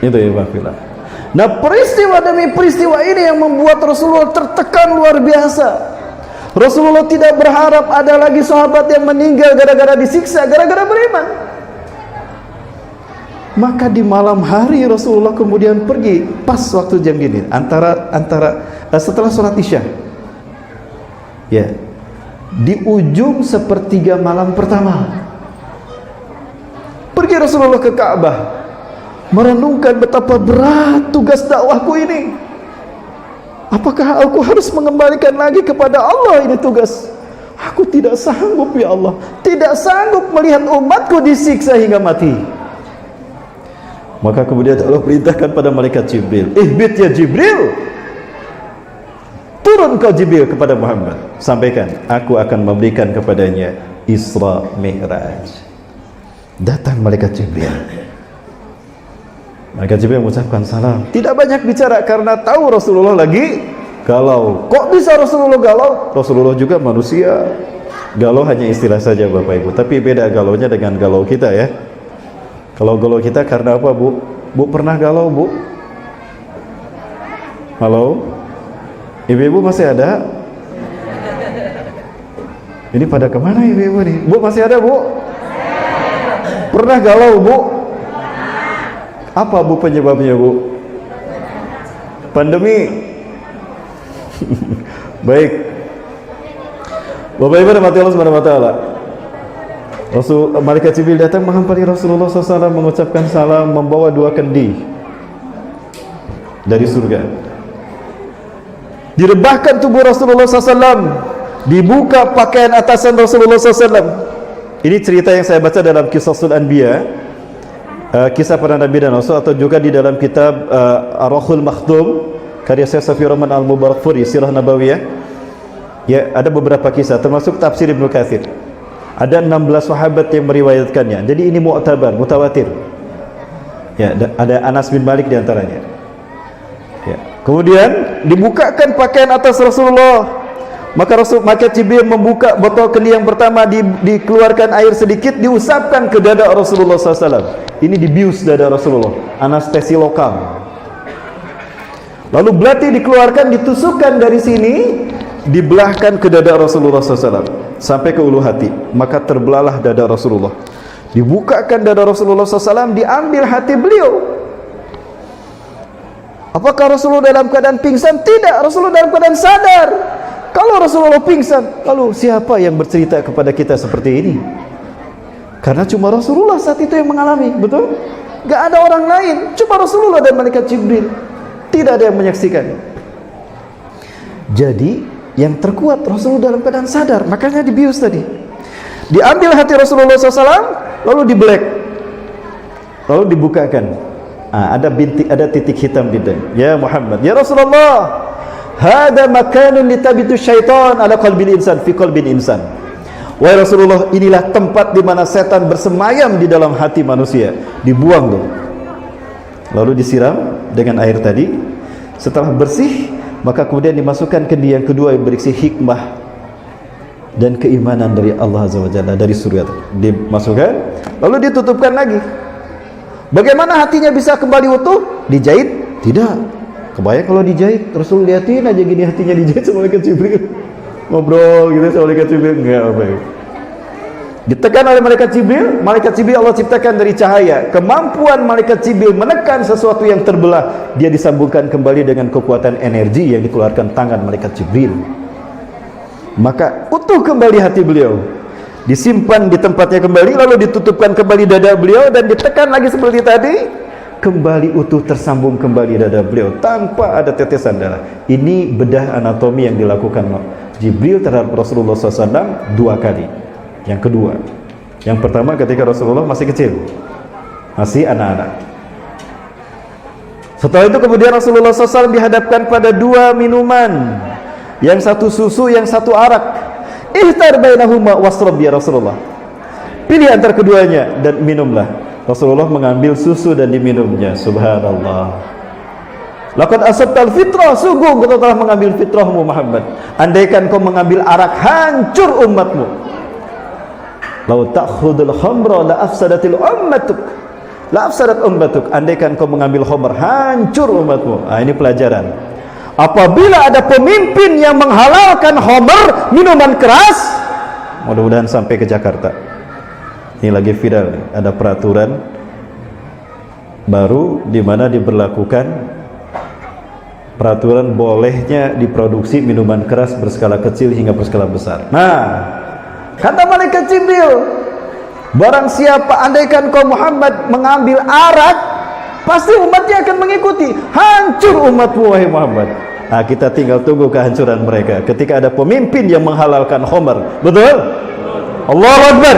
Itu ya Pak Fila. Nah, peristiwa demi peristiwa ini yang membuat Rasulullah tertekan luar biasa. Rasulullah tidak berharap ada lagi sahabat yang meninggal gara-gara disiksa, gara-gara beriman. Maka di malam hari Rasulullah kemudian pergi pas waktu jam gini, setelah sholat isya, ya, di ujung sepertiga malam pertama, pergi Rasulullah ke Ka'bah, merenungkan betapa berat tugas dakwahku ini. Apakah aku harus mengembalikan lagi kepada Allah ini tugas? Aku tidak sanggup ya Allah, tidak sanggup melihat umatku disiksa hingga mati. Maka kemudian Allah perintahkan pada malaikat Jibril, ihbit ya Jibril, turun kau Jibril kepada Muhammad, sampaikan aku akan memberikan kepadanya Isra Mi'raj. Datang malaikat Jibril. Malaikat Jibril mengucapkan salam, tidak banyak bicara karena tahu Rasulullah lagi galau. Kok bisa Rasulullah galau? Rasulullah juga manusia. Galau hanya istilah saja Bapak Ibu, tapi beda galaunya dengan galau kita ya. Kalau galau kita karena apa Bu? Bu pernah galau Bu? Halo? Ibu-ibu masih ada? Ini pada kemana ibu-ibu nih? Bu masih ada Bu? Pernah galau Bu? Apa Bu penyebabnya Bu? Pandemi. Baik. Bapak Ibu rahmati Allah Subhanahu wa taala. Malaikat Jibril datang menghampiri Rasulullah SAW, mengucapkan salam, membawa 2 kendi dari surga. Direbahkan tubuh Rasulullah SAW, dibuka pakaian atasan Rasulullah SAW. Ini cerita yang saya baca dalam Qisasul Anbiya, kisah para nabi dan rasul, atau juga di dalam kitab Ar-Rahul Makhdum karya Syekh Safiur Rahman Al-Mubarakfuri, Sirah Nabawiyah. Ya, ada beberapa kisah termasuk tafsir Ibnu Katsir. Ada 16 sahabat yang meriwayatkannya. Jadi ini mu'tabar, mutawatir. Ya, ada Anas bin Malik di antaranya. Ya. Kemudian dibukakan pakaian atas Rasulullah. Maka malaikat Jibril membuka botol kendi yang pertama, dikeluarkan air sedikit, diusapkan ke dada Rasulullah SAW. Ini dibius dada Rasulullah, anestesi lokal. Lalu belati dikeluarkan, ditusukkan dari sini, dibelahkan ke dada Rasulullah SAW sampai ke ulu hati. Maka terbelahlah dada Rasulullah. Dibukakan dada Rasulullah SAW, diambil hati beliau. Apakah Rasulullah dalam keadaan pingsan? Tidak, Rasulullah dalam keadaan sadar. Kalau Rasulullah pingsan, lalu siapa yang bercerita kepada kita seperti ini? Karena cuma Rasulullah saat itu yang mengalami, betul? Gak ada orang lain, cuma Rasulullah dan malaikat Jibril. Tidak ada yang menyaksikan. Jadi yang terkuat Rasulullah dalam keadaan sadar, makanya dibius tadi. Diambil hati Rasulullah SAW, lalu dibelek, lalu dibukakan. Ada titik hitam di dalam. Ya Muhammad, ya Rasulullah, hada makanun litabitu syaitan ala qalbil insan fi qalbil insan. Wahai Rasulullah, inilah tempat di mana setan bersemayam di dalam hati manusia. Dibuang tuh. Lalu disiram dengan air tadi. Setelah bersih, maka kemudian dimasukkan kendi yang kedua yang berisi hikmah dan keimanan dari Allah Azza wa Jalla, dari surga. Dimasukkan, lalu ditutupkan lagi. Bagaimana hatinya bisa kembali utuh? Dijahit? Tidak. Kebayang kalau dijahit, Rasul liatin aja gini hatinya dijahit sama malaikat Jibril. Ngobrol gitu sama malaikat Jibril, enggak apa. Ditekan oleh malaikat Jibril Allah ciptakan dari cahaya. Kemampuan malaikat Jibril menekan sesuatu yang terbelah, dia disambungkan kembali dengan kekuatan energi yang dikeluarkan tangan malaikat Jibril. Maka utuh kembali hati beliau, disimpan di tempatnya kembali, lalu ditutupkan kembali dada beliau dan ditekan lagi seperti tadi, kembali utuh, tersambung kembali dada beliau tanpa ada tetesan darah. Ini bedah anatomi yang dilakukan Jibril terhadap Rasulullah SAW 2 kali. Yang kedua, yang pertama ketika Rasulullah masih kecil, masih anak-anak. Setelah itu kemudian Rasulullah SAW dihadapkan pada 2 minuman, yang satu susu, yang satu arak. Ihtar bainahuma wasrab ya Rasulullah, pilih antar keduanya dan minumlah. Rasulullah mengambil susu dan diminumnya. Subhanallah. Laqad asabtal fitrah, sungguh engkau telah mengambil fitrahmu Muhammad. Andaikan kau mengambil arak, hancur umatmu. Lau ta'khudul khamra la afsadatil ummatuk. la afsadat ummatuk, andaikan kau mengambil khamr, hancur umatmu. Nah, ini pelajaran. Apabila ada pemimpin yang menghalalkan khamr, minuman keras, mudah-mudahan sampai ke Jakarta. Ini lagi viral nih, ada peraturan baru di mana diberlakukan peraturan bolehnya diproduksi minuman keras berskala kecil hingga berskala besar. Nah, kata malaikat Jibril, barang siapa, andaikan kaum Muhammad mengambil arak, pasti umatnya akan mengikuti. Hancur umatmu wahai Muhammad. Nah, kita tinggal tunggu kehancuran mereka ketika ada pemimpin yang menghalalkan khamr. Betul? Allahu Akbar.